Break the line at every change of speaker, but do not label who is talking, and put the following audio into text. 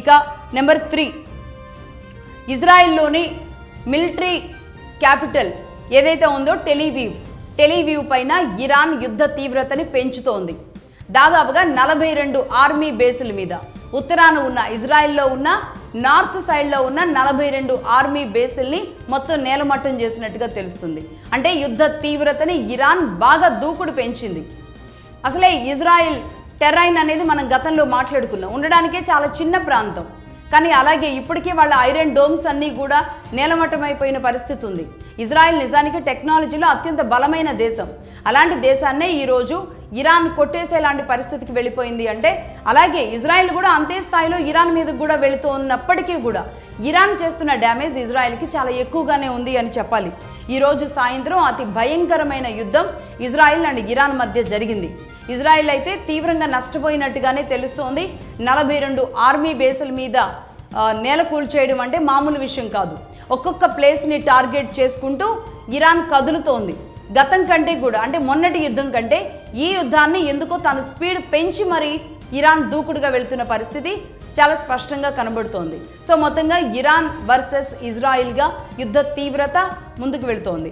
ఇక number 3, ఇజ్రాయెల్లోని military capital ఏదైతే ఉందో టెలివీవ్ పైన ఇరాన్ యుద్ధ తీవ్రతని పెంచుతోంది. దాదాపుగా 42 ఆర్మీ బేసుల మీద ఉత్తరాన ఉన్న ఇజ్రాయెల్లో ఉన్న నార్త్ సైడ్లో ఉన్న 42 ఆర్మీ బేసుల్ని మొత్తం నేలమట్టం చేసినట్టుగా తెలుస్తుంది. అంటే యుద్ధ తీవ్రతని ఇరాన్ బాగా దూకుడు పెంచింది. అసలే ఇజ్రాయెల్ టెర్రైన్ అనేది మనం గతంలో మాట్లాడుకున్నాం, ఉండడానికే చాలా చిన్న ప్రాంతం. కానీ అలాగే ఇప్పటికే వాళ్ళ ఐరన్ డోమ్స్ అన్నీ కూడా నేలమట్టమైపోయిన పరిస్థితి ఉంది. ఇజ్రాయెల్ నిజానికి టెక్నాలజీలో అత్యంత బలమైన దేశం. అలాంటి దేశాన్నే ఈరోజు ఇరాన్ కొట్టేసేలాంటి పరిస్థితికి వెళ్ళిపోయింది. అంటే అలాగే ఇజ్రాయెల్ కూడా అంతే స్థాయిలో ఇరాన్ మీదకి కూడా వెళుతూ ఉన్నప్పటికీ కూడా ఇరాన్ చేస్తున్న డ్యామేజ్ ఇజ్రాయెల్కి చాలా ఎక్కువగానే ఉంది అని చెప్పాలి. ఈరోజు సాయంత్రం అతి భయంకరమైన యుద్ధం ఇజ్రాయెల్ అండ్ ఇరాన్ మధ్య జరిగింది. ఇజ్రాయెల్ అయితే తీవ్రంగా నష్టపోయినట్టుగానే తెలుస్తోంది. 42 ఆర్మీ బేసుల మీద నేల కూల్చేయడం అంటే మామూలు విషయం కాదు. ఒక్కొక్క ప్లేస్ని టార్గెట్ చేసుకుంటూ ఇరాన్ కదులుతోంది. గతం కంటే కూడా అంటే మొన్నటి యుద్ధం కంటే ఈ యుద్ధాన్ని ఎందుకో తన స్పీడ్ పెంచి మరి ఇరాన్ దూకుడుగా వెళ్తున్న పరిస్థితి చాలా స్పష్టంగా కనబడుతోంది. సో మొత్తంగా ఇరాన్ వర్సెస్ ఇజ్రాయిల్గా యుద్ధ తీవ్రత ముందుకు వెళ్తోంది.